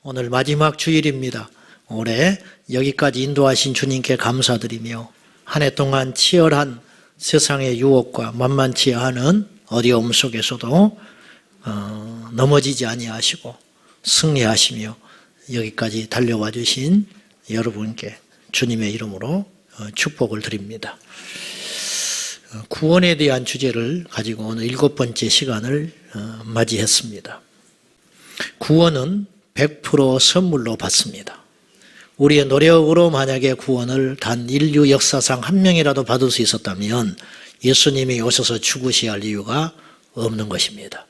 오늘 마지막 주일입니다. 올해 여기까지 인도하신 주님께 감사드리며 한 해 동안 치열한 세상의 유혹과 만만치 않은 어려움 속에서도 넘어지지 아니하시고 승리하시며 여기까지 달려와 주신 여러분께 주님의 이름으로 축복을 드립니다. 구원에 대한 주제를 가지고 오늘 7번째 시간을 맞이했습니다. 구원은 100% 선물로 받습니다. 우리의 노력으로 만약에 구원을 단 인류 역사상 한 명이라도 받을 수 있었다면 예수님이 오셔서 죽으셔야 할 이유가 없는 것입니다.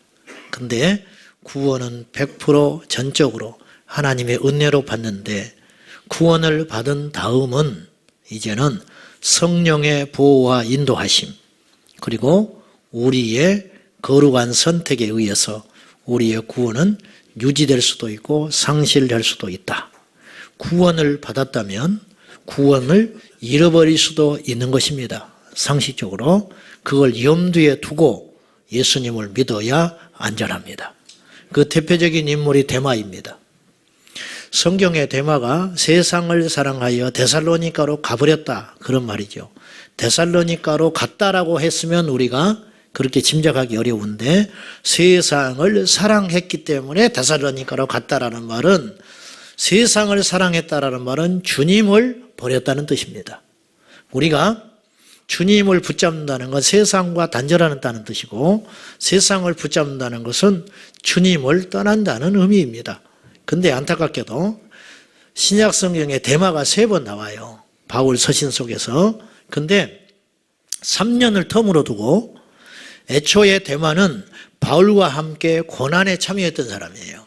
근데 구원은 100% 전적으로 하나님의 은혜로 받는데, 구원을 받은 다음은 이제는 성령의 보호와 인도하심, 그리고 우리의 거룩한 선택에 의해서 우리의 구원은 유지될 수도 있고 상실될 수도 있다. 구원을 받았다면 구원을 잃어버릴 수도 있는 것입니다. 상식적으로 그걸 염두에 두고 예수님을 믿어야 안전합니다. 그 대표적인 인물이 데마입니다. 성경의 데마가 세상을 사랑하여 데살로니가로 가버렸다, 그런 말이죠. 데살로니가로 갔다라고 했으면 우리가 그렇게 짐작하기 어려운데, 세상을 사랑했기 때문에 데살로니가로 갔다라는 말은, 세상을 사랑했다라는 말은 주님을 버렸다는 뜻입니다. 우리가 주님을 붙잡는다는 건 세상과 단절한다는 뜻이고, 세상을 붙잡는다는 것은 주님을 떠난다는 의미입니다. 근데 안타깝게도 신약 성경에 데마가 3번 나와요. 바울 서신 속에서. 근데 3년을 텀으로 두고, 애초에 데마는 바울과 함께 고난에 참여했던 사람이에요.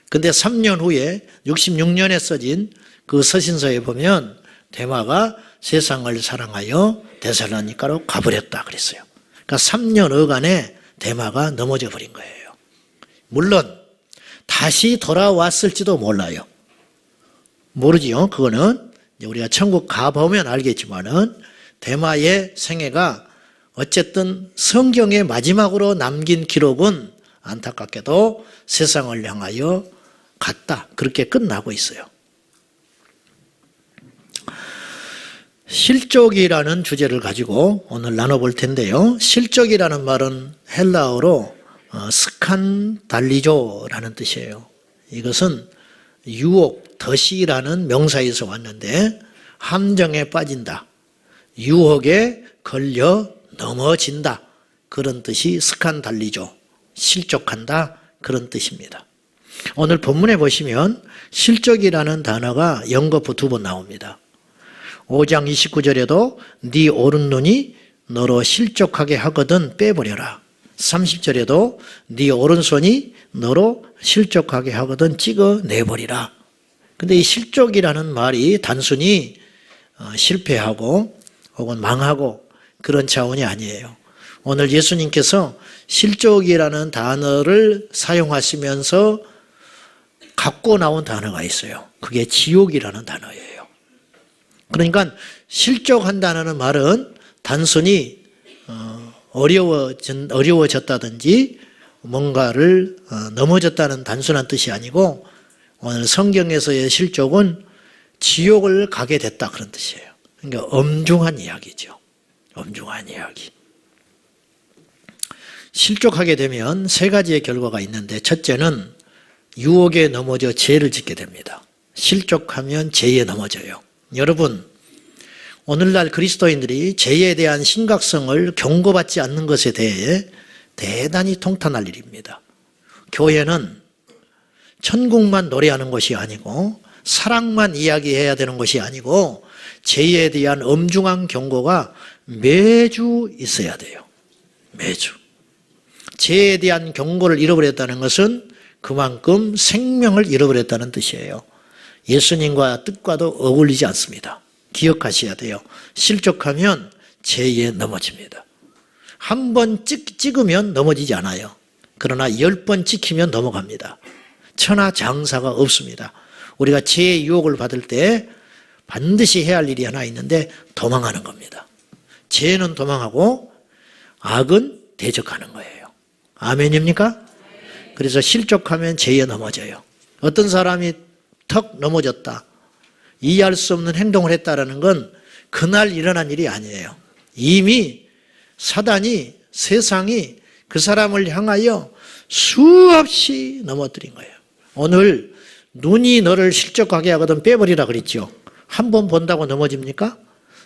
근데 3년 후에 66년에 써진 그 서신서에 보면 데마가 세상을 사랑하여 데살로니가로 가버렸다 그랬어요. 그러니까 3년 어간에 데마가 넘어져 버린 거예요. 물론 다시 돌아왔을지도 몰라요. 모르지요. 그거는 우리가 천국 가보면 알겠지만은, 데마의 생애가 어쨌든 성경의 마지막으로 남긴 기록은 안타깝게도 세상을 향하여 갔다, 그렇게 끝나고 있어요. 실족이라는 주제를 가지고 오늘 나눠볼 텐데요. 실족이라는 말은 헬라어로 스칸달리조라는 뜻이에요. 이것은 유혹, 덫이라는 명사에서 왔는데, 함정에 빠진다, 유혹에 걸려 넘어진다, 그런 뜻이 스칸달리조, 실족한다, 그런 뜻입니다. 오늘 본문에 보시면 실족이라는 단어가 연거푸 2번 나옵니다. 5장 29절에도 네 오른눈이 너로 실족하게 하거든 빼버려라. 30절에도 네 오른손이 너로 실족하게 하거든 찍어내버리라. 근데 이 실족이라는 말이 단순히 실패하고 혹은 망하고 그런 차원이 아니에요. 오늘 예수님께서 실족이라는 단어를 사용하시면서 갖고 나온 단어가 있어요. 그게 지옥이라는 단어예요. 그러니까 실족한다는 말은 단순히 어려워졌다든지 뭔가를 넘어졌다는 단순한 뜻이 아니고, 오늘 성경에서의 실족은 지옥을 가게 됐다, 그런 뜻이에요. 그러니까 엄중한 이야기죠. 엄중한 이야기. 실족하게 되면 3가지의 결과가 있는데, 첫째는 유혹에 넘어져 죄를 짓게 됩니다. 실족하면 죄에 넘어져요. 여러분, 오늘날 그리스도인들이 죄에 대한 심각성을 경고받지 않는 것에 대해 대단히 통탄할 일입니다. 교회는 천국만 노래하는 것이 아니고, 사랑만 이야기해야 되는 것이 아니고, 죄에 대한 엄중한 경고가 매주 있어야 돼요. 매주. 죄에 대한 경고를 잃어버렸다는 것은 그만큼 생명을 잃어버렸다는 뜻이에요. 예수님과 뜻과도 어울리지 않습니다. 기억하셔야 돼요. 실족하면 죄에 넘어집니다. 한 번 찍으면 넘어지지 않아요. 그러나 10번 찍히면 넘어갑니다. 천하장사가 없습니다. 우리가 죄의 유혹을 받을 때 반드시 해야 할 일이 하나 있는데, 도망하는 겁니다. 죄는 도망하고 악은 대적하는 거예요. 아멘입니까? 그래서 실족하면 죄에 넘어져요. 어떤 사람이 턱 넘어졌다. 이해할 수 없는 행동을 했다라는 건 그날 일어난 일이 아니에요. 이미 사단이, 세상이 그 사람을 향하여 수없이 넘어뜨린 거예요. 오늘 눈이 너를 실족하게 하거든 빼버리라 그랬죠. 한 번 본다고 넘어집니까?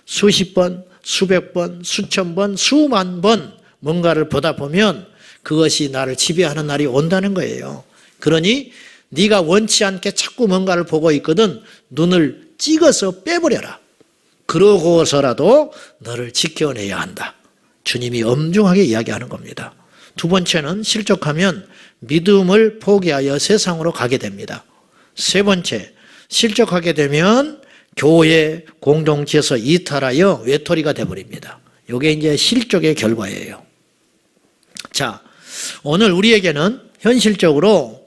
수십 번, 수백 번, 수천 번, 수만 번 뭔가를 보다 보면 그것이 나를 지배하는 날이 온다는 거예요. 그러니 네가 원치 않게 자꾸 뭔가를 보고 있거든 눈을 찍어서 빼버려라. 그러고서라도 너를 지켜내야 한다. 주님이 엄중하게 이야기하는 겁니다. 두 번째는 실족하면 믿음을 포기하여 세상으로 가게 됩니다. 세 번째, 실족하게 되면 교회 공동체에서 이탈하여 외톨이가 되어버립니다. 이게 이제 실족의 결과예요. 자, 오늘 우리에게는 현실적으로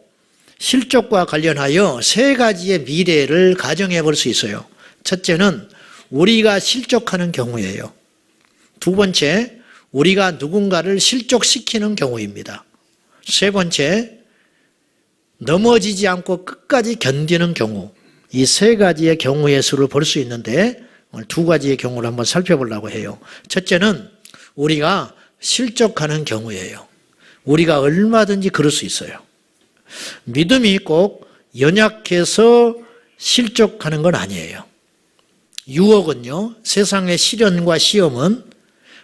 실족과 관련하여 세 가지의 미래를 가정해 볼 수 있어요. 첫째는 우리가 실족하는 경우예요. 두 번째, 우리가 누군가를 실족시키는 경우입니다. 세 번째, 넘어지지 않고 끝까지 견디는 경우. 이 세 가지의 경우의 수를 볼 수 있는데 오늘 두 가지의 경우를 한번 살펴보려고 해요. 첫째는 우리가 실족하는 경우예요. 우리가 얼마든지 그럴 수 있어요. 믿음이 꼭 연약해서 실족하는 건 아니에요. 유혹은요, 세상의 시련과 시험은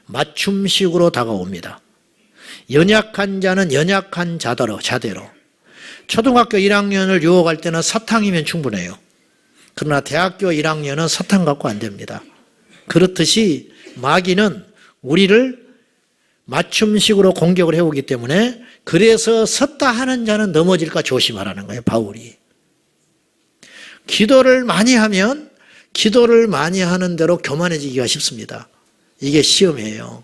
맞춤식으로 다가옵니다. 연약한 자는 연약한 자대로. 초등학교 1학년을 유혹할 때는 사탕이면 충분해요. 그러나 대학교 1학년은 사탕 갖고 안 됩니다. 그렇듯이 마귀는 우리를 맞춤식으로 공격을 해오기 때문에 그래서 섰다 하는 자는 넘어질까 조심하라는 거예요, 바울이. 기도를 많이 하면 기도를 많이 하는 대로 교만해지기가 쉽습니다. 이게 시험이에요.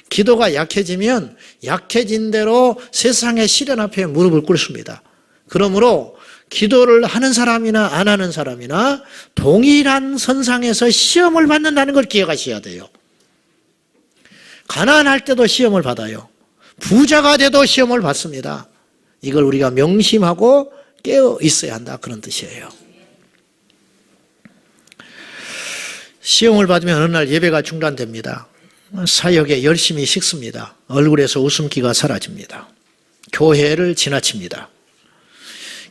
기도가 약해지면 약해진 대로 세상의 시련 앞에 무릎을 꿇습니다. 그러므로 기도를 하는 사람이나 안 하는 사람이나 동일한 선상에서 시험을 받는다는 걸 기억하셔야 돼요. 가난할 때도 시험을 받아요. 부자가 돼도 시험을 받습니다. 이걸 우리가 명심하고 깨어 있어야 한다, 그런 뜻이에요. 시험을 받으면 어느 날 예배가 중단됩니다. 사역에 열심히 식습니다. 얼굴에서 웃음기가 사라집니다. 교회를 지나칩니다.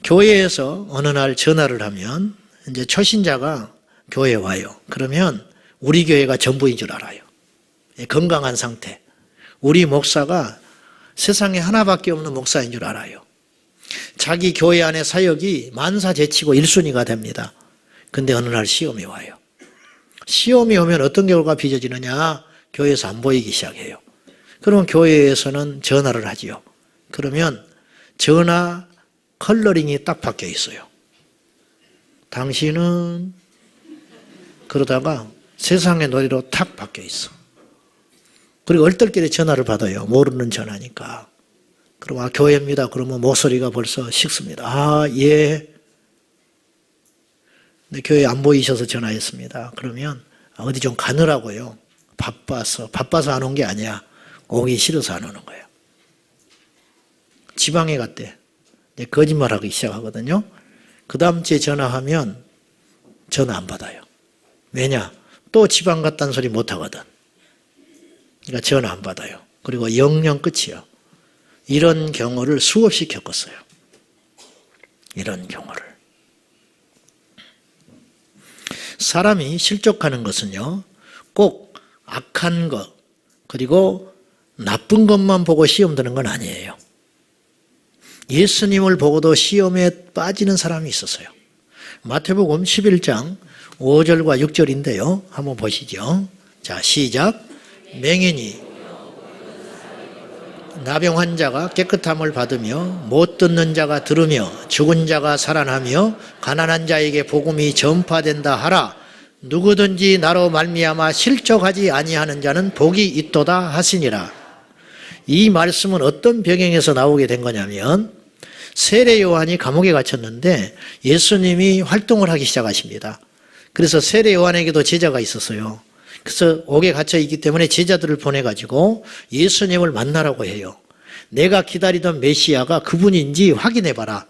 교회에서 어느 날 전화를 하면 이제 초신자가 교회에 와요. 그러면 우리 교회가 전부인 줄 알아요. 건강한 상태. 우리 목사가 세상에 하나밖에 없는 목사인 줄 알아요. 자기 교회 안에 사역이 만사제치고 1순위가 됩니다. 근데 어느 날 시험이 와요. 시험이 오면 어떤 결과가 빚어지느냐? 교회에서 안 보이기 시작해요. 그러면 교회에서는 전화를 하지요. 그러면 전화 컬러링이 딱 바뀌어 있어요. 당신은 그러다가 세상의 노래로 탁 바뀌어 있어. 그리고 얼떨결에 전화를 받아요. 모르는 전화니까. 그럼 교회입니다. 그러면 목소리가 벌써 식습니다. 아, 예. 근데 교회 안 보이셔서 전화했습니다. 그러면 어디 좀 가느라고요. 바빠서 안 온 게 아니야. 오기 싫어서 안 오는 거예요. 지방에 갔대. 거짓말하기 시작하거든요. 그 다음 주에 전화하면 전화 안 받아요. 왜냐? 또 지방 갔다는 소리 못 하거든. 그러니까 전화 안 받아요. 그리고 영영 끝이요. 이런 경우를 수없이 겪었어요. 이런 경우를. 사람이 실족하는 것은요, 꼭 악한 것, 그리고 나쁜 것만 보고 시험 드는 건 아니에요. 예수님을 보고도 시험에 빠지는 사람이 있었어요. 마태복음 11장 5절과 6절인데요. 한번 보시죠. 자, 시작. 맹인이 나병 환자가 깨끗함을 받으며 못 듣는 자가 들으며 죽은 자가 살아나며 가난한 자에게 복음이 전파된다 하라. 누구든지 나로 말미암아 실족하지 아니하는 자는 복이 있도다 하시니라. 이 말씀은 어떤 배경에서 나오게 된 거냐면 세례 요한이 감옥에 갇혔는데 예수님이 활동을 하기 시작하십니다. 그래서 세례 요한에게도 제자가 있었어요. 그래서 옥에 갇혀 있기 때문에 제자들을 보내가지고 예수님을 만나라고 해요. 내가 기다리던 메시아가 그분인지 확인해봐라.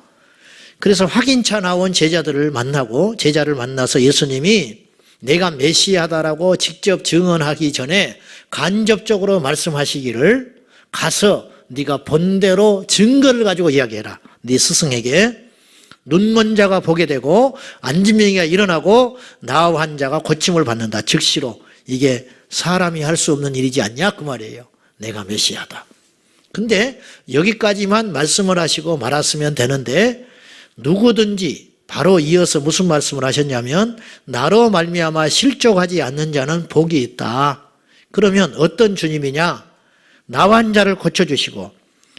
그래서 확인차 나온 제자를 만나서 예수님이 내가 메시아다라고 직접 증언하기 전에 간접적으로 말씀하시기를 가서 네가 본대로 증거를 가지고 이야기해라. 네 스승에게 눈먼 자가 보게 되고 앉은 명이가 일어나고 나와 환자가 고침을 받는다. 즉시로. 이게 사람이 할 수 없는 일이지 않냐 그 말이에요. 내가 메시아다. 근데 여기까지만 말씀을 하시고 말았으면 되는데 누구든지 바로 이어서 무슨 말씀을 하셨냐면 나로 말미암아 실족하지 않는 자는 복이 있다. 그러면 어떤 주님이냐? 나와 환자를 고쳐주시고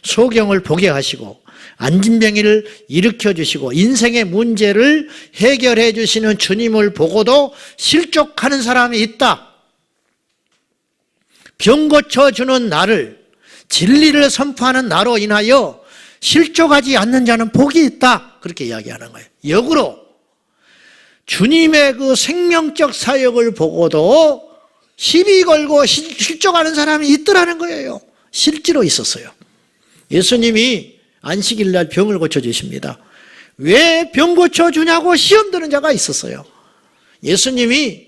소경을 보게 하시고 앉은 병이를 일으켜주시고 인생의 문제를 해결해 주시는 주님을 보고도 실족하는 사람이 있다. 병 고쳐주는 나를, 진리를 선포하는 나로 인하여 실족하지 않는 자는 복이 있다. 그렇게 이야기하는 거예요. 역으로 주님의 그 생명적 사역을 보고도 시비 걸고 실족하는 사람이 있더라는 거예요. 실제로 있었어요. 예수님이 안식일 날 병을 고쳐주십니다. 왜 병 고쳐주냐고 시험 드는 자가 있었어요. 예수님이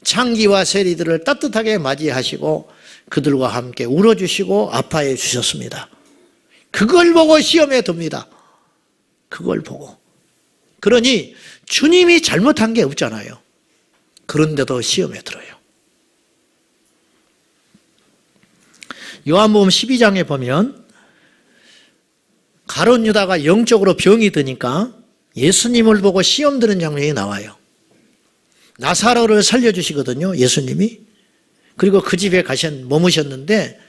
창기와 세리들을 따뜻하게 맞이하시고 그들과 함께 울어주시고 아파해 주셨습니다. 그걸 보고 시험에 듭니다. 그걸 보고. 그러니 주님이 잘못한 게 없잖아요. 그런데도 시험에 들어요. 요한복음 12장에 보면 가룟 유다가 영적으로 병이 드니까 예수님을 보고 시험 드는 장면이 나와요. 나사로를 살려주시거든요, 예수님이. 그리고 그 집에 머무셨는데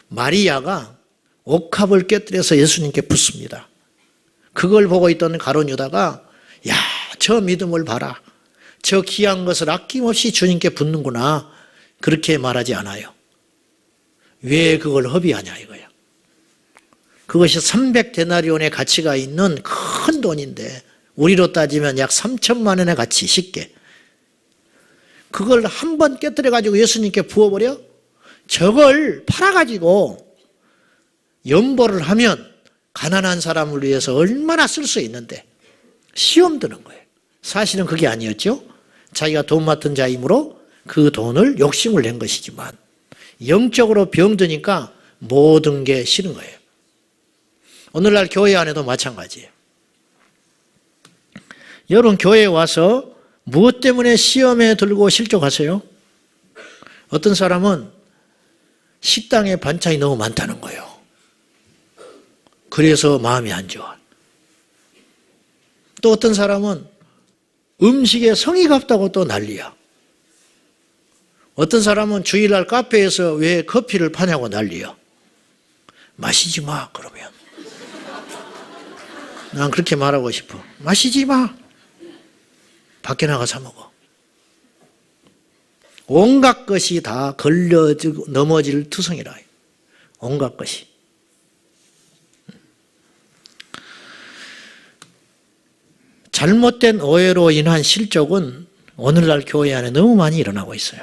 마리아가 옥합을 깨뜨려서 예수님께 붓습니다. 그걸 보고 있던 가룟 유다가 야, 저 믿음을 봐라. 저 귀한 것을 아낌없이 주님께 붓는구나. 그렇게 말하지 않아요. 왜 그걸 허비하냐 이거야. 그것이 300데나리온의 가치가 있는 큰 돈인데 우리로 따지면 약 3천만 원의 가치 쉽게. 그걸 한 번 깨뜨려가지고 예수님께 부어버려? 저걸 팔아가지고 연보를 하면 가난한 사람을 위해서 얼마나 쓸 수 있는데 시험 드는 거예요. 사실은 그게 아니었죠. 자기가 돈 맡은 자이므로 그 돈을 욕심을 낸 것이지만 영적으로 병드니까 모든 게 싫은 거예요. 오늘날 교회 안에도 마찬가지예요. 여러분 교회에 와서 무엇 때문에 시험에 들고 실족하세요? 어떤 사람은 식당에 반찬이 너무 많다는 거예요. 그래서 마음이 안 좋아. 또 어떤 사람은 음식에 성의가 없다고 또 난리야. 어떤 사람은 주일날 카페에서 왜 커피를 파냐고 난리야. 마시지 마 그러면. 난 그렇게 말하고 싶어. 마시지 마. 밖에 나가 사 먹어. 온갖 것이 다 걸려지고 넘어질 투성이라. 온갖 것이. 잘못된 오해로 인한 실족은 오늘날 교회 안에 너무 많이 일어나고 있어요.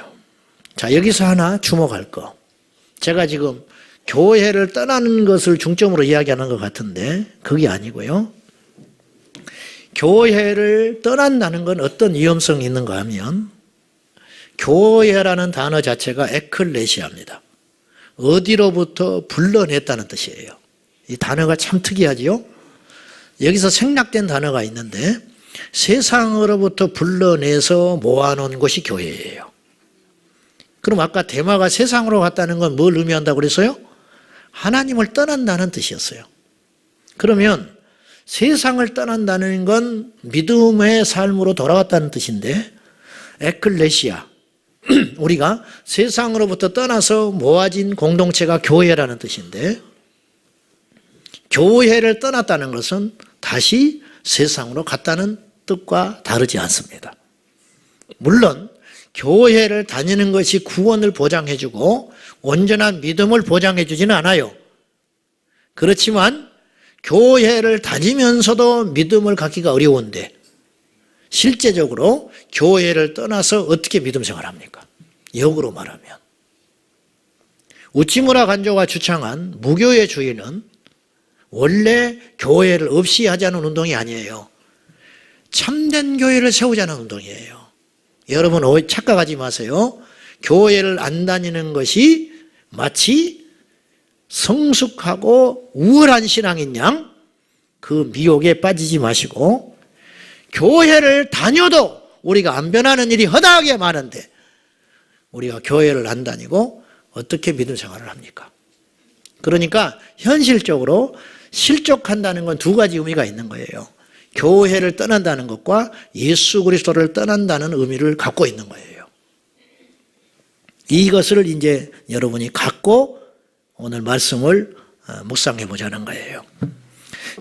자, 여기서 하나 주목할 거. 제가 지금 교회를 떠나는 것을 중점으로 이야기하는 것 같은데 그게 아니고요. 교회를 떠난다는 건 어떤 위험성이 있는가 하면 교회라는 단어 자체가 에클레시아입니다. 어디로부터 불러냈다는 뜻이에요. 이 단어가 참 특이하지요. 여기서 생략된 단어가 있는데 세상으로부터 불러내서 모아놓은 곳이 교회예요. 그럼 아까 데마가 세상으로 갔다는 건 뭘 의미한다고 그랬어요? 하나님을 떠난다는 뜻이었어요. 그러면 세상을 떠난다는 건 믿음의 삶으로 돌아왔다는 뜻인데 에클레시아, 우리가 세상으로부터 떠나서 모아진 공동체가 교회라는 뜻인데 교회를 떠났다는 것은 다시 세상으로 갔다는 뜻과 다르지 않습니다. 물론 교회를 다니는 것이 구원을 보장해주고 온전한 믿음을 보장해주지는 않아요. 그렇지만 교회를 다니면서도 믿음을 갖기가 어려운데 실제적으로 교회를 떠나서 어떻게 믿음 생활합니까? 역으로 말하면 우치무라 간조가 주창한 무교의 주의는 원래 교회를 없이 하자는 운동이 아니에요. 참된 교회를 세우자는 운동이에요. 여러분 착각하지 마세요. 교회를 안 다니는 것이 마치 성숙하고 우월한 신앙인 양 그 미혹에 빠지지 마시고, 교회를 다녀도 우리가 안 변하는 일이 허다하게 많은데 우리가 교회를 안 다니고 어떻게 믿음 생활을 합니까? 그러니까 현실적으로 실족한다는 건 두 가지 의미가 있는 거예요. 교회를 떠난다는 것과 예수 그리스도를 떠난다는 의미를 갖고 있는 거예요. 이것을 이제 여러분이 갖고 오늘 말씀을 묵상해 보자는 거예요.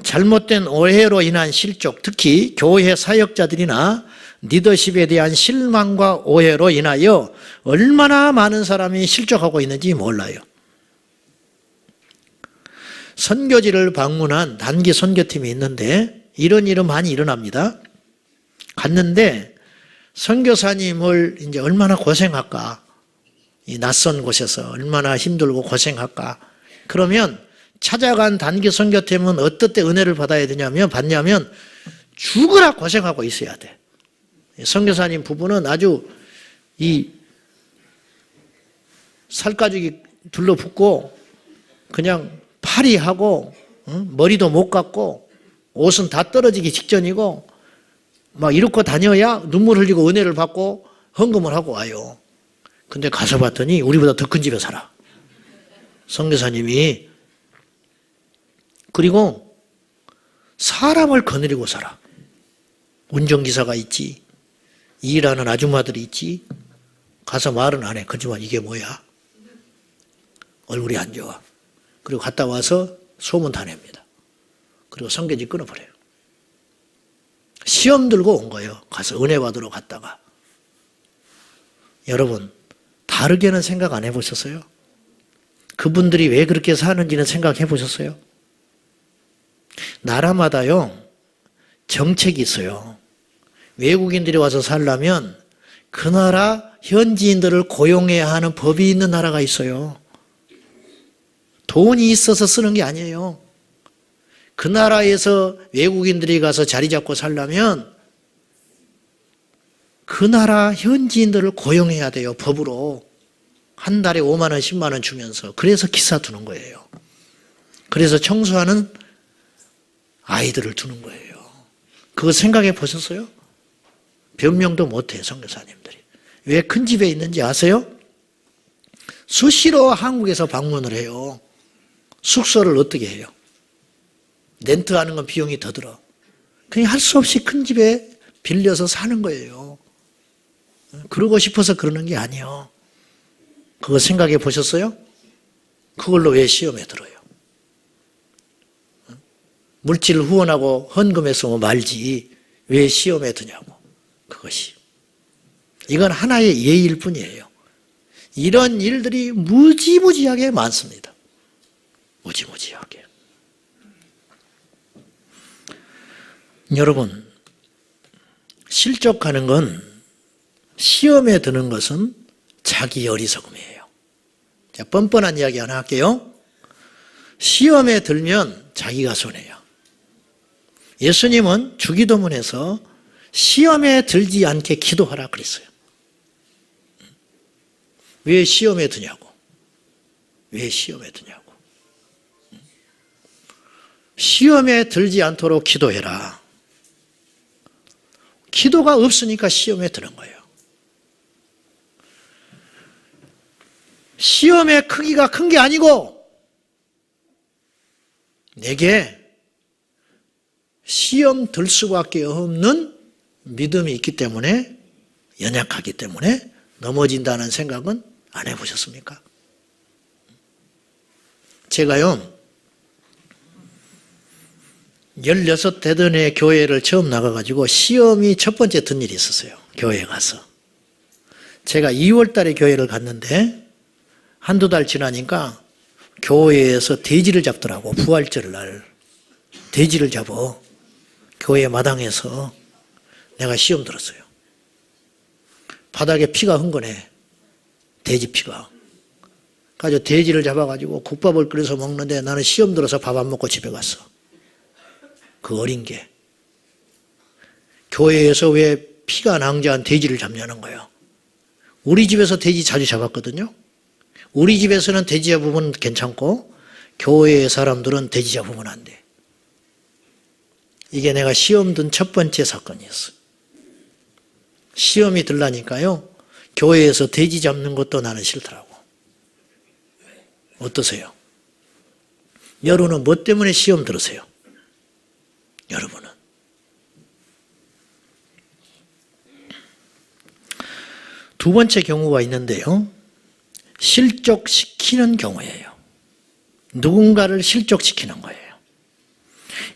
잘못된 오해로 인한 실족, 특히 교회 사역자들이나 리더십에 대한 실망과 오해로 인하여 얼마나 많은 사람이 실족하고 있는지 몰라요. 선교지를 방문한 단기 선교팀이 있는데 이런 일은 많이 일어납니다. 갔는데 선교사님을 이제 얼마나 고생할까, 이 낯선 곳에서 얼마나 힘들고 고생할까. 그러면 찾아간 단기 선교팀은 어떨 때 은혜를 받아야 받냐면 죽으라 고생하고 있어야 돼. 선교사님 부부는 아주 이 살가죽이 둘러붙고 그냥 파리하고 머리도 못 감고 옷은 다 떨어지기 직전이고 막 이렇게 다녀야 눈물 흘리고 은혜를 받고 헌금을 하고 와요. 근데 가서 봤더니 우리보다 더 큰 집에 살아. 선교사님이. 그리고 사람을 거느리고 살아. 운전기사가 있지. 일하는 아줌마들이 있지. 가서 말은 안 해. 그렇지만 이게 뭐야? 얼굴이 안 좋아. 그리고 갔다 와서 소문 다 냅니다. 그리고 선교지 끊어버려요. 시험 들고 온 거예요. 가서 은혜 받으러 갔다가. 여러분, 다르게는 생각 안 해보셨어요? 그분들이 왜 그렇게 사는지는 생각해 보셨어요? 나라마다요, 정책이 있어요. 외국인들이 와서 살려면 그 나라 현지인들을 고용해야 하는 법이 있는 나라가 있어요. 돈이 있어서 쓰는 게 아니에요. 그 나라에서 외국인들이 가서 자리 잡고 살려면 그 나라 현지인들을 고용해야 돼요. 법으로. 한 달에 5만 원, 10만 원 주면서. 그래서 기사 두는 거예요. 그래서 청소하는 아이들을 두는 거예요. 그거 생각해 보셨어요? 변명도 못해요, 선교사님들이. 왜 큰 집에 있는지 아세요? 수시로 한국에서 방문을 해요. 숙소를 어떻게 해요? 렌트하는 건 비용이 더 들어. 그냥 할 수 없이 큰 집에 빌려서 사는 거예요. 그러고 싶어서 그러는 게 아니에요. 그거 생각해 보셨어요? 그걸로 왜 시험에 들어요? 물질을 후원하고 헌금해서 말지 왜 시험에 드냐고. 그것이. 이건 하나의 예일 뿐이에요. 이런 일들이 무지무지하게 많습니다. 무지무지하게. 여러분, 실족하는 건, 시험에 드는 것은 자기 어리석음이에요. 자, 뻔뻔한 이야기 하나 할게요. 시험에 들면 자기가 손해요. 예수님은 주기도문에서 시험에 들지 않게 기도하라 그랬어요. 왜 시험에 드냐고. 왜 시험에 드냐고. 시험에 들지 않도록 기도해라. 기도가 없으니까 시험에 드는 거예요. 시험의 크기가 큰 게 아니고 내게 시험 들 수밖에 없는 믿음이 있기 때문에, 연약하기 때문에 넘어진다는 생각은 안 해보셨습니까? 제가요 16대전의 교회를 처음 나가가지고 시험이 첫 번째 든 일이 있었어요. 교회에 가서. 제가 2월 달에 교회를 갔는데 한두 달 지나니까 교회에서 돼지를 잡더라고. 부활절 날 돼지를 잡어. 교회 마당에서. 내가 시험 들었어요. 바닥에 피가 흥건해. 돼지 피가. 그래서 돼지를 잡아가지고 국밥을 끓여서 먹는데 나는 시험 들어서 밥 안 먹고 집에 갔어. 그 어린 게. 교회에서 왜 피가 낭자한 돼지를 잡냐는 거예요. 우리 집에서 돼지 자주 잡았거든요. 우리 집에서는 돼지 잡으면 괜찮고 교회의 사람들은 돼지 잡으면 안 돼. 이게 내가 시험 든 첫 번째 사건이었어. 시험이 들라니까요. 교회에서 돼지 잡는 것도 나는 싫더라고. 어떠세요? 여러분은 뭐 때문에 시험 들으세요? 여러분은. 두 번째 경우가 있는데요. 실족시키는 경우예요. 누군가를 실족시키는 거예요.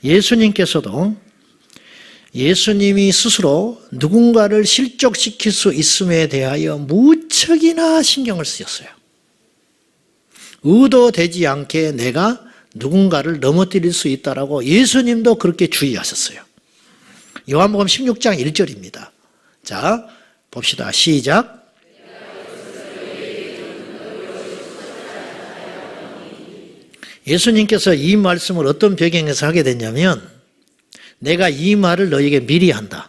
예수님께서도 예수님이 스스로 누군가를 실족시킬 수 있음에 대하여 무척이나 신경을 쓰셨어요. 의도되지 않게 내가 누군가를 넘어뜨릴 수 있다라고 예수님도 그렇게 주의하셨어요. 요한복음 16장 1절입니다. 자, 봅시다. 시작. 예수님께서 이 말씀을 어떤 배경에서 하게 됐냐면 내가 이 말을 너희에게 미리 한다.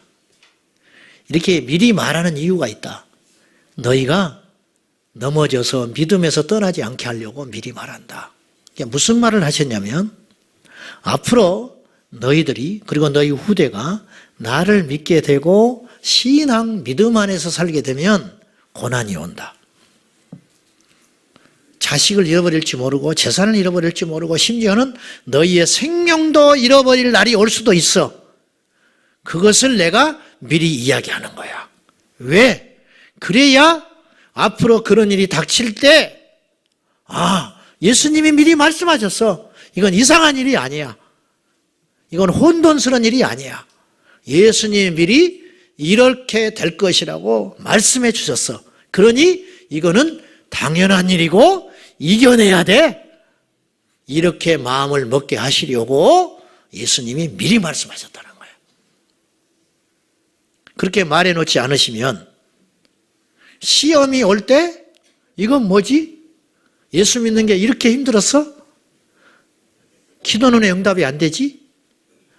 이렇게 미리 말하는 이유가 있다. 너희가 넘어져서 믿음에서 떠나지 않게 하려고 미리 말한다. 무슨 말을 하셨냐면 앞으로 너희들이 그리고 너희 후대가 나를 믿게 되고 신앙 믿음 안에서 살게 되면 고난이 온다. 자식을 잃어버릴지 모르고 재산을 잃어버릴지 모르고 심지어는 너희의 생명도 잃어버릴 날이 올 수도 있어. 그것을 내가 미리 이야기하는 거야. 왜? 그래야 앞으로 그런 일이 닥칠 때 예수님이 미리 말씀하셨어. 이건 이상한 일이 아니야. 이건 혼돈스러운 일이 아니야. 예수님이 미리 이렇게 될 것이라고 말씀해 주셨어. 그러니 이거는 당연한 일이고 이겨내야 돼. 이렇게 마음을 먹게 하시려고 예수님이 미리 말씀하셨다는 거예요. 그렇게 말해놓지 않으시면 시험이 올 때 이건 뭐지? 예수 믿는 게 이렇게 힘들었어? 기도는 왜 응답이 안 되지?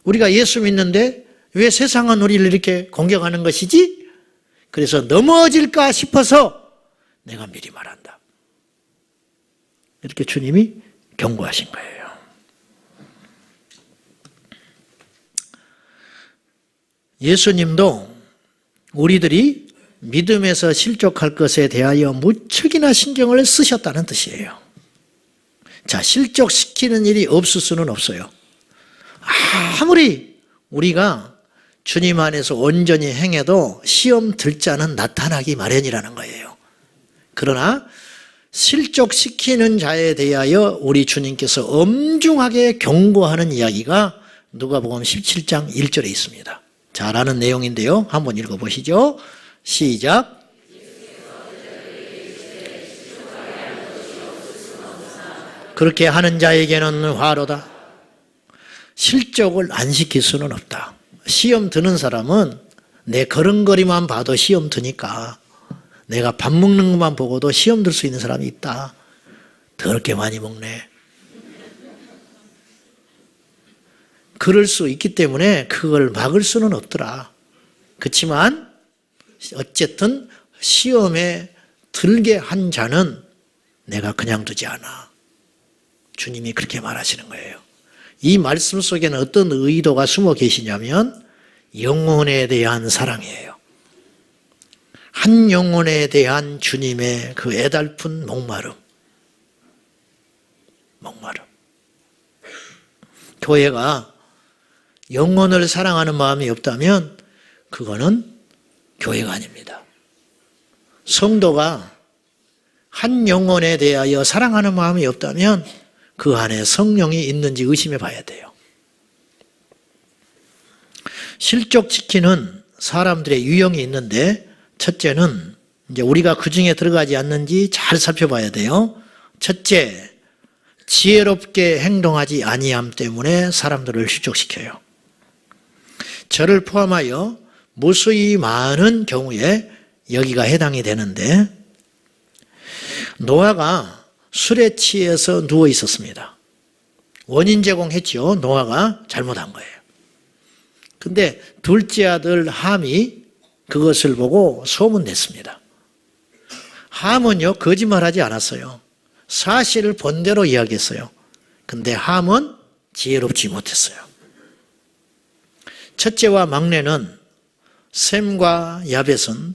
우리가 예수 믿는데 왜 세상은 우리를 이렇게 공격하는 것이지? 그래서 넘어질까 싶어서 내가 미리 말한다. 이렇게 주님이 경고하신 거예요. 예수님도 우리들이 믿음에서 실족할 것에 대하여 무척이나 신경을 쓰셨다는 뜻이에요. 자, 실족시키는 일이 없을 수는 없어요. 아무리 우리가 주님 안에서 온전히 행해도 시험 들자는 나타나기 마련이라는 거예요. 그러나 실족시키는 자에 대하여 우리 주님께서 엄중하게 경고하는 이야기가 누가복음 17장 1절에 있습니다. 잘아는 내용인데요. 한번 읽어보시죠. 시작. 그렇게 하는 자에게는 화로다. 실족을 안 시킬 수는 없다. 시험 드는 사람은 내 걸음걸이만 봐도 시험 드니까 내가 밥 먹는 것만 보고도 시험 들 수 있는 사람이 있다. 더럽게 많이 먹네. 그럴 수 있기 때문에 그걸 막을 수는 없더라. 그렇지만 어쨌든 시험에 들게 한 자는 내가 그냥 두지 않아. 주님이 그렇게 말하시는 거예요. 이 말씀 속에는 어떤 의도가 숨어 계시냐면 영혼에 대한 사랑이에요. 한 영혼에 대한 주님의 그 애달픈 목마름. 교회가 영혼을 사랑하는 마음이 없다면 그거는 교회가 아닙니다. 성도가 한 영혼에 대하여 사랑하는 마음이 없다면 그 안에 성령이 있는지 의심해 봐야 돼요. 실족시키는 사람들의 유형이 있는데 첫째는 이제 우리가 그 중에 들어가지 않는지 잘 살펴봐야 돼요. 첫째, 지혜롭게 행동하지 아니함 때문에 사람들을 실족시켜요. 저를 포함하여 무수히 많은 경우에 여기가 해당이 되는데 노아가 술에 취해서 누워 있었습니다. 원인 제공했죠. 노아가 잘못한 거예요. 근데 둘째 아들 함이 그것을 보고 소문냈습니다. 함은요, 거짓말하지 않았어요. 사실을 본대로 이야기했어요. 근데 함은 지혜롭지 못했어요. 첫째와 막내는 셈과 야벳은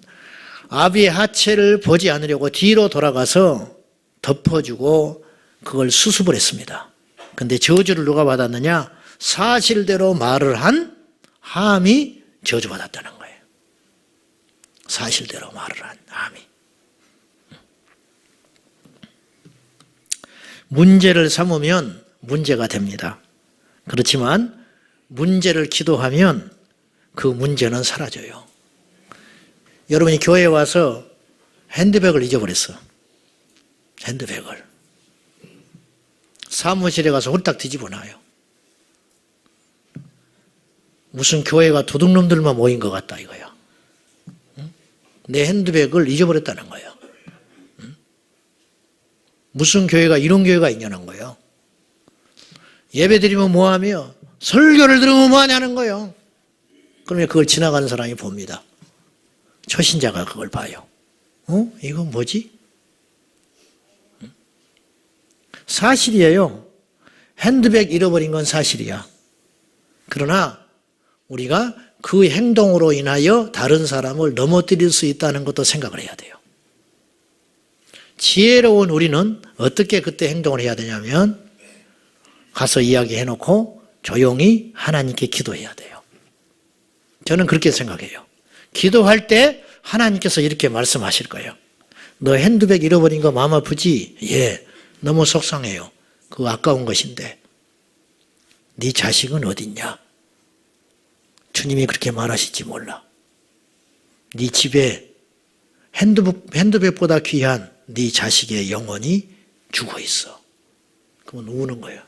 아비의 하체를 보지 않으려고 뒤로 돌아가서 덮어주고 그걸 수습을 했습니다. 근데 저주를 누가 받았느냐? 사실대로 말을 한 함이 저주받았다는 거예요. 사실대로 말을 한 함이. 문제를 삼으면 문제가 됩니다. 그렇지만 문제를 기도하면 그 문제는 사라져요. 여러분이 교회에 와서 핸드백을 잊어버렸어. 핸드백을. 사무실에 가서 홀딱 뒤집어 놔요. 무슨 교회가 도둑놈들만 모인 것 같다 이거야. 내 핸드백을 잊어버렸다는 거예요. 무슨 교회가 이런 교회가 있냐는 거예요. 예배 드리면 뭐하며 설교를 들으면 뭐하냐는 거예요. 그러면 그걸 지나가는 사람이 봅니다. 초신자가 그걸 봐요. 이건 뭐지? 사실이에요. 핸드백 잃어버린 건 사실이야. 그러나 우리가 그 행동으로 인하여 다른 사람을 넘어뜨릴 수 있다는 것도 생각을 해야 돼요. 지혜로운 우리는 어떻게 그때 행동을 해야 되냐면 가서 이야기해놓고 조용히 하나님께 기도해야 돼요. 저는 그렇게 생각해요. 기도할 때 하나님께서 이렇게 말씀하실 거예요. 너 핸드백 잃어버린 거 마음 아프지? 예, 너무 속상해요. 그거 아까운 것인데 네 자식은 어딨냐? 주님이 그렇게 말하실지 몰라. 네 집에 핸드백보다 귀한 네 자식의 영혼이 죽어 있어. 그건 우는 거예요.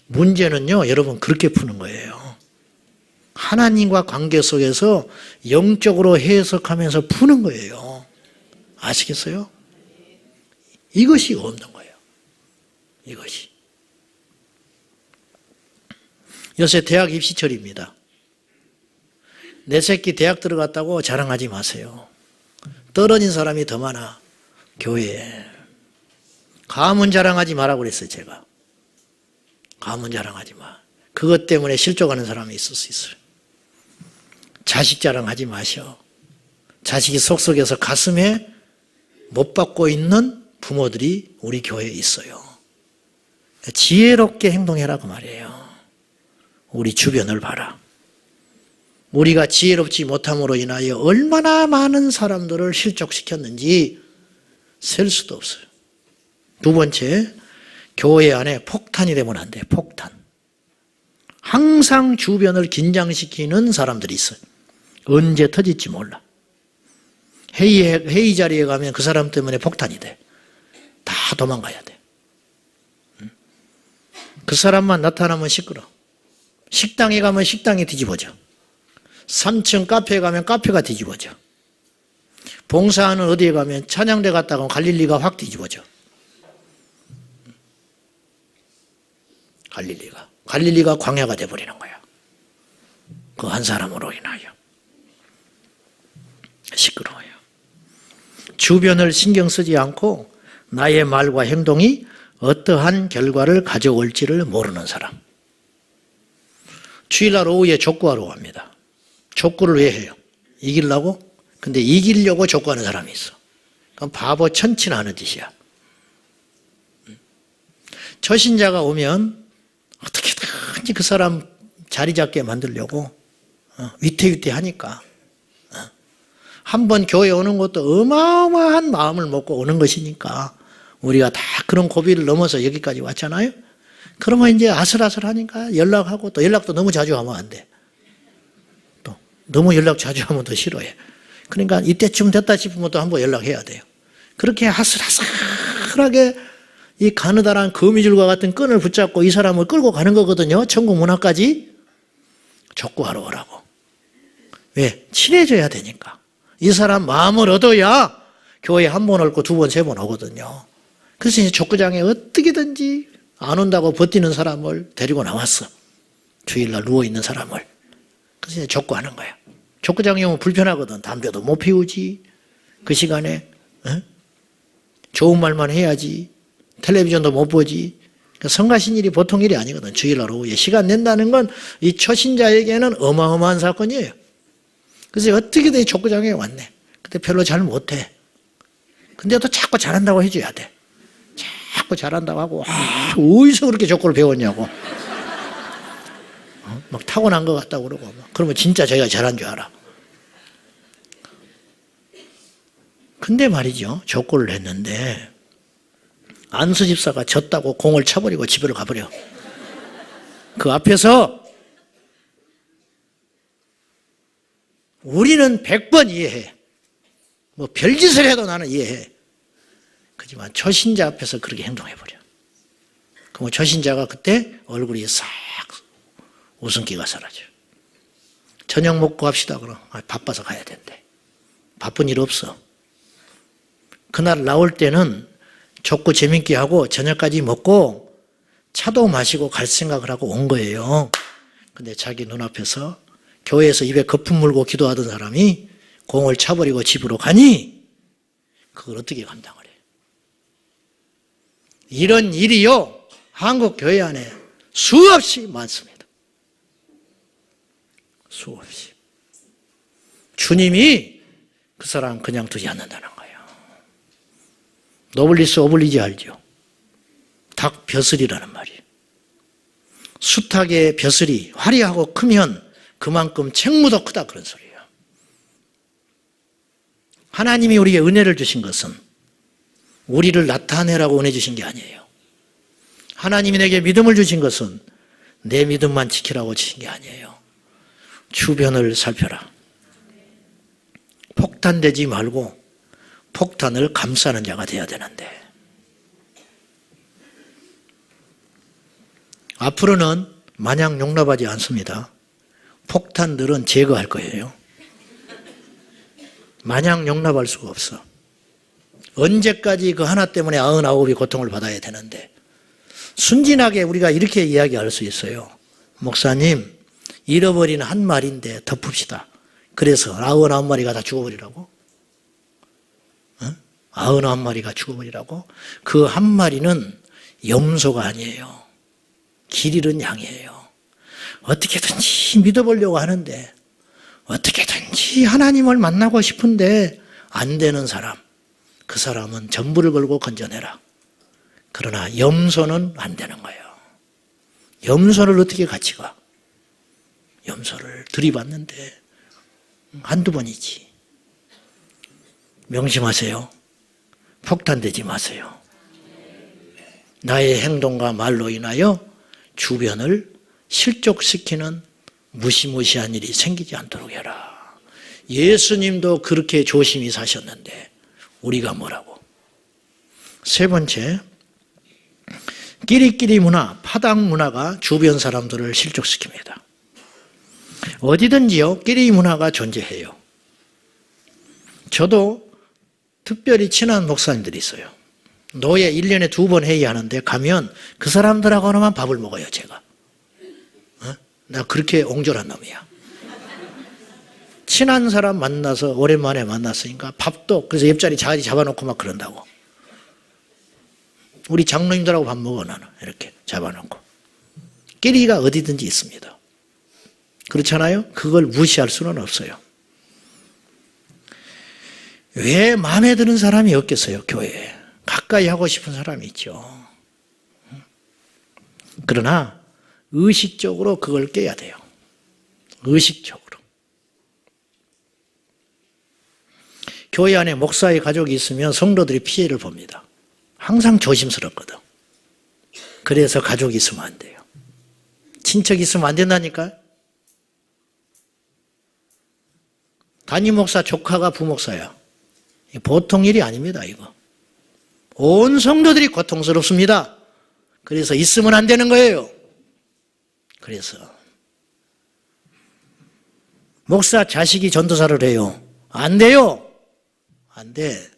문제는요, 여러분 그렇게 푸는 거예요. 하나님과 관계 속에서 영적으로 해석하면서 푸는 거예요. 아시겠어요? 이것이 없는 거예요. 이것이. 요새 대학 입시철입니다. 내 새끼 대학 들어갔다고 자랑하지 마세요. 떨어진 사람이 더 많아. 교회에. 가문 자랑하지 마라고 그랬어요, 제가. 가문 자랑하지 마. 그것 때문에 실족하는 사람이 있을 수 있어요. 자식 자랑하지 마셔. 자식이 속속에서 가슴에 못 받고 있는 부모들이 우리 교회에 있어요. 지혜롭게 행동해라고 말이에요. 우리 주변을 봐라. 우리가 지혜롭지 못함으로 인하여 얼마나 많은 사람들을 실족시켰는지 셀 수도 없어요. 두 번째, 교회 안에 폭탄이 되면 안 돼. 폭탄. 항상 주변을 긴장시키는 사람들이 있어요. 언제 터질지 몰라. 회의 자리에 가면 그 사람 때문에 폭탄이 돼. 다 도망가야 돼. 그 사람만 나타나면 시끄러. 식당에 가면 식당이 뒤집어져. 3층 카페에 가면 카페가 뒤집어져. 봉사하는 어디에 가면 찬양대 갔다가 갈릴리가 확 뒤집어져. 갈릴리가 광야가 돼버리는 거야. 그 한 사람으로 인하여. 시끄러워요. 주변을 신경 쓰지 않고 나의 말과 행동이 어떠한 결과를 가져올지를 모르는 사람. 주일날 오후에 족구하러 갑니다. 족구를 왜 해요? 이기려고? 근데 이기려고 족구하는 사람이 있어. 그럼 바보 천치나 하는 짓이야. 초신자가 오면 어떻게든지 그 사람 자리 잡게 만들려고 위태위태하니까. 한번 교회 오는 것도 어마어마한 마음을 먹고 오는 것이니까 우리가 다 그런 고비를 넘어서 여기까지 왔잖아요. 그러면 이제 아슬아슬하니까 연락하고, 또 연락도 너무 자주 하면 안 돼. 또 너무 연락 자주 하면 더 싫어해. 그러니까 이때쯤 됐다 싶으면 또 한번 연락해야 돼요. 그렇게 아슬아슬하게 이 가느다란 거미줄과 같은 끈을 붙잡고 이 사람을 끌고 가는 거거든요. 천국 문화까지. 족구하러 오라고. 왜? 친해져야 되니까. 이 사람 마음을 얻어야 교회에 한 번 오고 두 번, 세 번 오거든요. 그래서 이제 족구장에 어떻게든지 안 온다고 버티는 사람을 데리고 나왔어. 주일날 누워있는 사람을. 그래서 족구하는 거야. 족구장에 오면 불편하거든. 담배도 못 피우지. 그 시간에 좋은 말만 해야지. 텔레비전도 못 보지. 성가신 일이 보통 일이 아니거든. 주일날 오후에 시간 낸다는 건 이 초신자에게는 어마어마한 사건이에요. 그래서 어떻게든 족구장에 왔네. 근데 별로 잘 못해. 근데 또 자꾸 잘한다고 해줘야 돼. 자꾸 잘한다고 하고 어디서 그렇게 족구를 배웠냐고. 막 타고난 것 같다고 그러고. 그러면 진짜 자기가 잘한 줄 알아. 근데 말이죠. 족구를 했는데 안수 집사가 졌다고 공을 쳐버리고 집으로 가버려. 그 앞에서 우리는 100번 이해해. 뭐 별짓을 해도 나는 이해해. 그렇지만 초신자 앞에서 그렇게 행동해버려. 그럼 초신자가 그때 얼굴이 싹 웃음기가 사라져. 저녁 먹고 합시다. 그럼 바빠서 가야 된대. 바쁜 일 없어. 그날 나올 때는 족구 재밌게 하고 저녁까지 먹고 차도 마시고 갈 생각을 하고 온 거예요. 근데 자기 눈앞에서 교회에서 입에 거품 물고 기도하던 사람이 공을 차버리고 집으로 가니 그걸 어떻게 감당을 해? 이런 일이요, 한국 교회 안에 수없이 많습니다. 수없이. 주님이 그 사람 그냥 두지 않는다는 거예요. 노블리스 오블리지 알죠? 닭 벼슬이라는 말이에요. 숱하게 벼슬이 화려하고 크면 그만큼 책무도 크다 그런 소리예요. 하나님이 우리에게 은혜를 주신 것은 우리를 나타내라고 은혜 주신 게 아니에요. 하나님이 내게 믿음을 주신 것은 내 믿음만 지키라고 주신 게 아니에요. 주변을 살펴라. 폭탄되지 말고 폭탄을 감싸는 자가 되어야 되는데 앞으로는 마냥 용납하지 않습니다. 폭탄들은 제거할 거예요. 마냥 용납할 수가 없어. 언제까지 그 하나 때문에 99이 고통을 받아야 되는데 순진하게 우리가 이렇게 이야기할 수 있어요. 목사님, 잃어버린 한 마리인데 덮읍시다. 그래서 99마리가 다 죽어버리라고? 99마리가 죽어버리라고? 그 한 마리는 염소가 아니에요. 길 잃은 양이에요. 어떻게든지 믿어보려고 하는데 어떻게든지 하나님을 만나고 싶은데 안 되는 사람, 그 사람은 전부를 걸고 건져내라. 그러나 염소는 안 되는 거예요. 염소를 어떻게 같이 가? 염소를 들이받는데 한두 번이지. 명심하세요. 폭탄되지 마세요. 나의 행동과 말로 인하여 주변을 실족시키는 무시무시한 일이 생기지 않도록 해라. 예수님도 그렇게 조심히 사셨는데 우리가 뭐라고? 세 번째, 끼리끼리 문화, 파당 문화가 주변 사람들을 실족시킵니다. 어디든지요, 끼리 문화가 존재해요. 저도 특별히 친한 목사님들이 있어요. 노예 1년에 2번 회의하는데 가면 그 사람들하고만 밥을 먹어요, 제가. 나 그렇게 옹졸한 놈이야. 친한 사람 만나서 오랜만에 만났으니까 밥도, 그래서 옆자리 자리 잡아놓고 막 그런다고. 우리 장로님들하고 밥 먹어, 나는. 이렇게 잡아놓고. 끼리가 어디든지 있습니다. 그렇잖아요? 그걸 무시할 수는 없어요. 왜 마음에 드는 사람이 없겠어요, 교회에. 가까이 하고 싶은 사람이 있죠. 그러나 의식적으로 그걸 깨야 돼요. 의식적으로. 교회 안에 목사의 가족이 있으면 성도들이 피해를 봅니다. 항상 조심스럽거든. 그래서 가족이 있으면 안 돼요. 친척이 있으면 안 된다니까요. 담임 목사 조카가 부목사야. 보통 일이 아닙니다, 이거. 온 성도들이 고통스럽습니다. 그래서 있으면 안 되는 거예요. 그래서 목사 자식이 전도사를 해요. 안 돼요. 안 돼.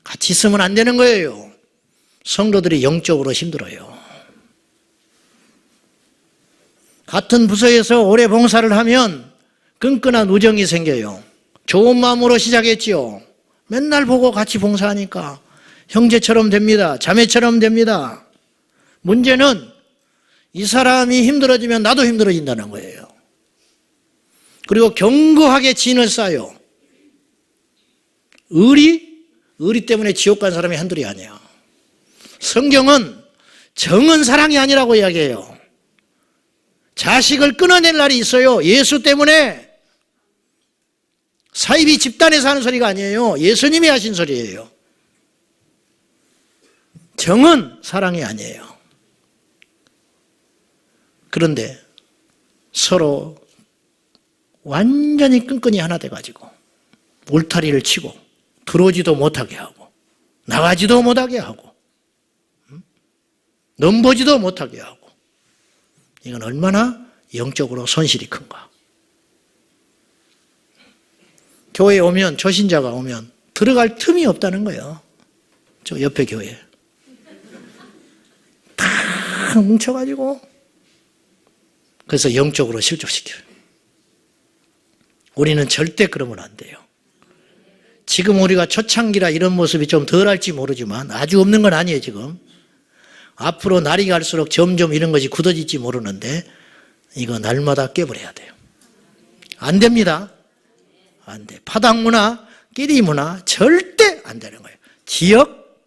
같이 있으면 안 되는 거예요. 성도들이 영적으로 힘들어요. 같은 부서에서 오래 봉사를 하면 끈끈한 우정이 생겨요. 좋은 마음으로 시작했지요. 맨날 보고 같이 봉사하니까 형제처럼 됩니다. 자매처럼 됩니다. 문제는 이 사람이 힘들어지면 나도 힘들어진다는 거예요. 그리고 견고하게 진을 쌓아요. 의리 때문에 지옥 간 사람이 한둘이 아니야. 성경은 정은 사랑이 아니라고 이야기해요. 자식을 끊어낼 날이 있어요. 예수 때문에. 사이비 집단에서 하는 소리가 아니에요. 예수님이 하신 소리예요. 정은 사랑이 아니에요. 그런데 서로 완전히 끈끈이 하나 돼가지고 울타리를 치고 들어오지도 못하게 하고 나가지도 못하게 하고 넘보지도 못하게 하고, 이건 얼마나 영적으로 손실이 큰가. 교회에 오면, 초신자가 오면 들어갈 틈이 없다는 거예요. 저 옆에 교회 다 뭉쳐가지고, 그래서 영적으로 실족시켜요. 우리는 절대 그러면 안 돼요. 지금 우리가 초창기라 이런 모습이 좀 덜할지 모르지만, 아주 없는 건 아니에요. 지금 앞으로 날이 갈수록 점점 이런 것이 굳어질지 모르는데, 이거 날마다 깨버려야 돼요. 안 됩니다. 안 돼. 파당문화, 끼리문화 절대 안 되는 거예요. 지역,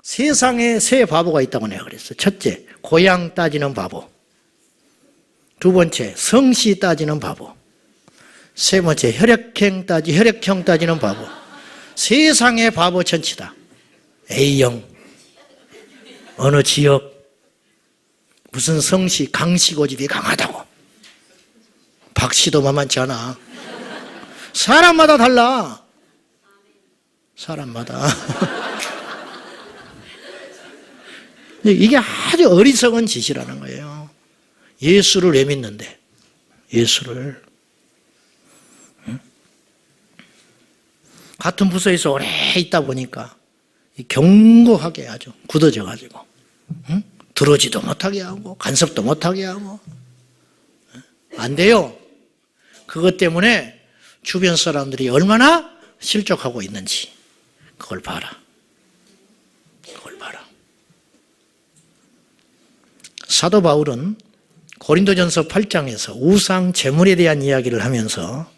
세상에 세 바보가 있다고 내가 그랬어요. 첫째, 고향 따지는 바보. 두 번째, 성씨 따지는 바보. 세 번째, 혈액형 따지는 바보. 세상의 바보 천치다. A형, 어느 지역, 무슨 성씨, 강씨 고집이 강하다고. 박씨도 만만치 않아. 사람마다 달라. 사람마다. 이게 아주 어리석은 짓이라는 거예요. 예수를 왜 믿는데? 예수를. 같은 부서에서 오래 있다 보니까 견고하게 아주 굳어져가지고, 들어오지도 못하게 하고 간섭도 못하게 하고. 안 돼요. 그것 때문에 주변 사람들이 얼마나 실족하고 있는지 그걸 봐라. 그걸 봐라. 사도 바울은 고린도전서 8장에서 우상 제물에 대한 이야기를 하면서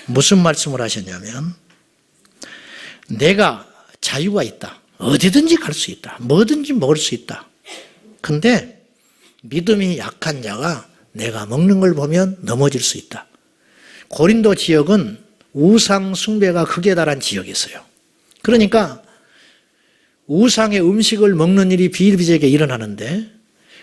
무슨 말씀을 하셨냐면, 내가 자유가 있다. 어디든지 갈 수 있다. 뭐든지 먹을 수 있다. 근데 믿음이 약한 자가 내가 먹는 걸 보면 넘어질 수 있다. 고린도 지역은 우상 숭배가 극에 달한 지역이었어요. 그러니까 우상의 음식을 먹는 일이 비일비재하게 일어나는데,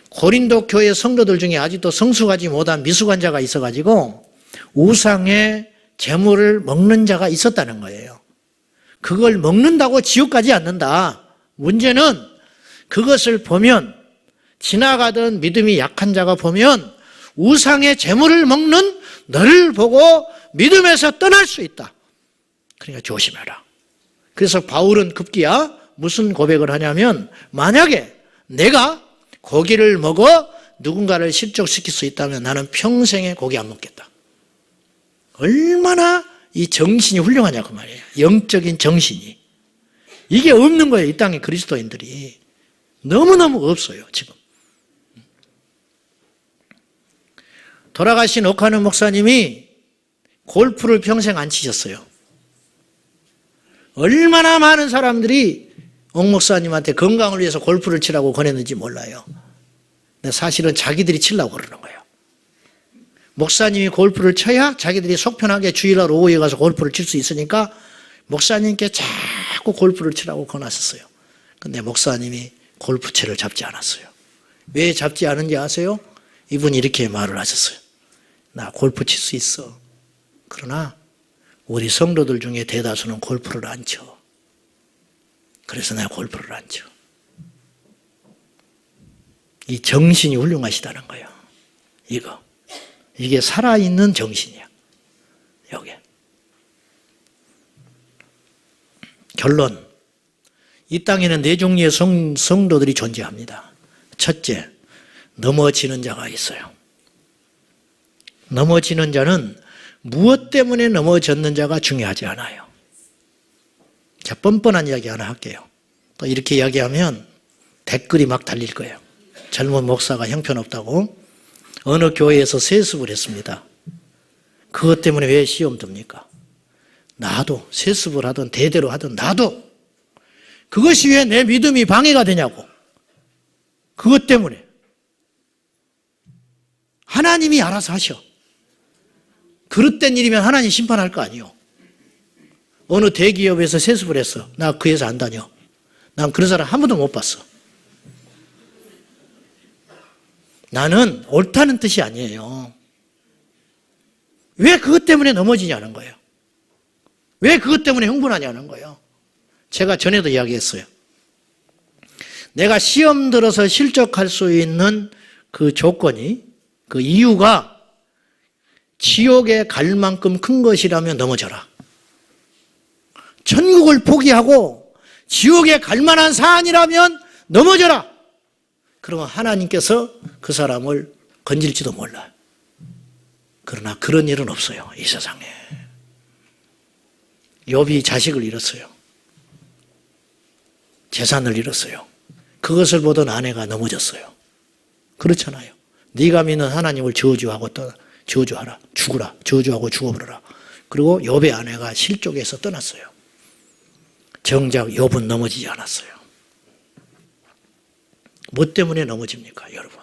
고린도 교회 성도들 중에 아직도 성숙하지 못한 미숙한 자가 있어가지고 우상의 제물을 먹는 자가 있었다는 거예요. 그걸 먹는다고 지옥 가지 않는다. 문제는 그것을 보면, 지나가던 믿음이 약한 자가 보면 우상의 제물을 먹는 너를 보고 믿음에서 떠날 수 있다. 그러니까 조심해라. 그래서 바울은 급기야 무슨 고백을 하냐면, 만약에 내가 고기를 먹어 누군가를 실족시킬 수 있다면 나는 평생에 고기 안 먹겠다. 얼마나 이 정신이 훌륭하냐고 말이에요. 영적인 정신이. 이게 없는 거예요. 이 땅에 그리스도인들이. 너무너무 없어요, 지금. 돌아가신 오카노 목사님이 골프를 평생 안 치셨어요. 얼마나 많은 사람들이 옥 목사님한테 건강을 위해서 골프를 치라고 권했는지 몰라요. 근데 사실은 자기들이 치려고 그러는 거예요. 목사님이 골프를 쳐야 자기들이 속편하게 주일날 오후에 가서 골프를 칠 수 있으니까 목사님께 자꾸 골프를 치라고 권하셨어요. 근데 목사님이 골프채를 잡지 않았어요. 왜 잡지 않은지 아세요? 이분이 이렇게 말을 하셨어요. 나 골프 칠 수 있어. 그러나 우리 성도들 중에 대다수는 골프를 안 쳐. 그래서 내가 골프를 안 쳐. 이 정신이 훌륭하시다는 거예요. 이게 살아있는 정신이야. 여기에. 결론. 이 땅에는 네 종류의 성도들이 존재합니다. 첫째, 넘어지는 자가 있어요. 넘어지는 자는 무엇 때문에 넘어졌는지가 중요하지 않아요. 자, 뻔뻔한 이야기 하나 할게요. 또 이렇게 이야기하면 댓글이 막 달릴 거예요. 젊은 목사가 형편없다고 어느 교회에서 세습을 했습니다. 그것 때문에 왜 시험 듭니까? 나도 세습을 하든 대대로 하든 나도 그것이 왜 내 믿음이 방해가 되냐고. 그것 때문에 하나님이 알아서 하셔. 그릇된 일이면 하나님 심판할 거 아니요. 어느 대기업에서 세습을 했어. 나 그 회사 안 다녀. 난 그런 사람 한 번도 못 봤어. 나는 옳다는 뜻이 아니에요. 왜 그것 때문에 넘어지냐는 거예요. 왜 그것 때문에 흥분하냐는 거예요. 제가 전에도 이야기했어요. 내가 시험 들어서 실적할 수 있는 그 조건이, 그 이유가 지옥에 갈 만큼 큰 것이라면 넘어져라. 천국을 포기하고 지옥에 갈 만한 사안이라면 넘어져라. 그러면 하나님께서 그 사람을 건질지도 몰라요. 그러나 그런 일은 없어요, 이 세상에. 욥이 자식을 잃었어요. 재산을 잃었어요. 그것을 보던 아내가 넘어졌어요. 그렇잖아요. 네가 믿는 하나님을 저주하고 저주하라. 죽으라. 저주하고 죽어버려라. 그리고 욥의 아내가 실족해서 떠났어요. 정작 욥은 넘어지지 않았어요. 뭐 때문에 넘어집니까, 여러분?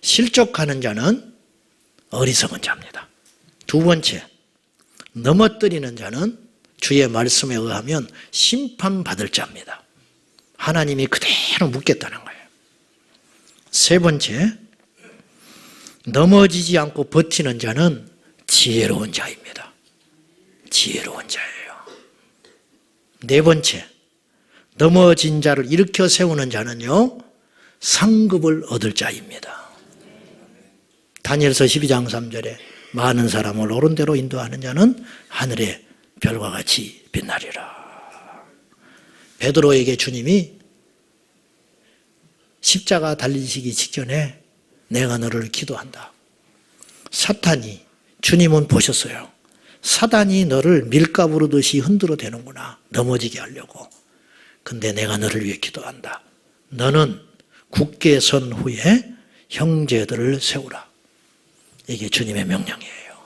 실족하는 자는 어리석은 자입니다. 두 번째, 넘어뜨리는 자는 주의 말씀에 의하면 심판받을 자입니다. 하나님이 그대로 묻겠다는 거예요. 세 번째, 넘어지지 않고 버티는 자는 지혜로운 자입니다. 지혜로운 자예요. 네 번째, 넘어진 자를 일으켜 세우는 자는요, 상급을 얻을 자입니다. 다니엘서 12장 3절에 많은 사람을 옳은 대로 인도하는 자는 하늘의 별과 같이 빛나리라. 베드로에게 주님이 십자가 달리시기 직전에 내가 너를 기도한다. 사탄이, 주님은 보셨어요. 사단이 너를 밀가부로 듯이 흔들어 대는구나. 넘어지게 하려고. 근데 내가 너를 위해 기도한다. 너는 굳게 선 후에 형제들을 세우라. 이게 주님의 명령이에요.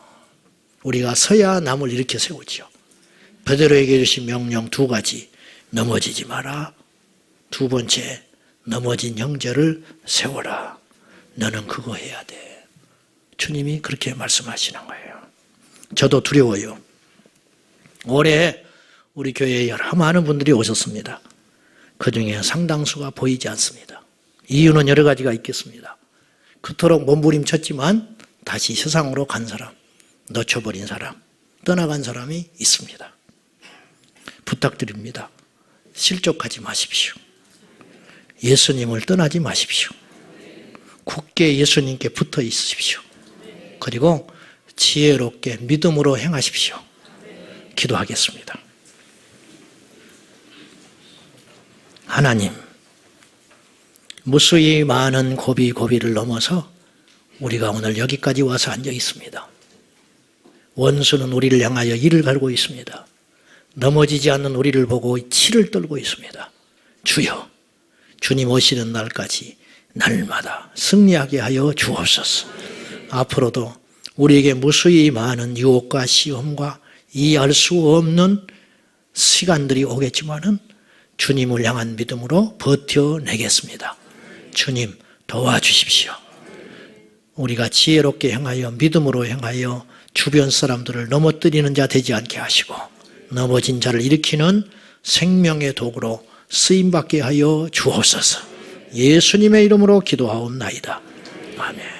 우리가 서야 남을 이렇게 세우지요. 베드로에게 주신 명령 두 가지. 넘어지지 마라. 두 번째, 넘어진 형제를 세워라. 너는 그거 해야 돼. 주님이 그렇게 말씀하시는 거예요. 저도 두려워요. 올해 우리 교회에 여러 많은 분들이 오셨습니다. 그중에 상당수가 보이지 않습니다. 이유는 여러 가지가 있겠습니다. 그토록 몸부림쳤지만 다시 세상으로 간 사람, 놓쳐버린 사람, 떠나간 사람이 있습니다. 부탁드립니다. 실족하지 마십시오. 예수님을 떠나지 마십시오. 굳게 예수님께 붙어 있으십시오. 그리고 지혜롭게 믿음으로 행하십시오. 기도하겠습니다. 하나님, 무수히 많은 고비를 넘어서 우리가 오늘 여기까지 와서 앉아 있습니다. 원수는 우리를 향하여 이를 갈고 있습니다. 넘어지지 않는 우리를 보고 치를 떨고 있습니다. 주여, 주님 오시는 날까지 날마다 승리하게 하여 주옵소서. 앞으로도 우리에게 무수히 많은 유혹과 시험과 이해할 수 없는 시간들이 오겠지만은 주님을 향한 믿음으로 버텨내겠습니다. 주님 도와주십시오. 우리가 지혜롭게 행하여 믿음으로 행하여 주변 사람들을 넘어뜨리는 자 되지 않게 하시고 넘어진 자를 일으키는 생명의 도구로 쓰임받게 하여 주옵소서. 예수님의 이름으로 기도하옵나이다. 아멘.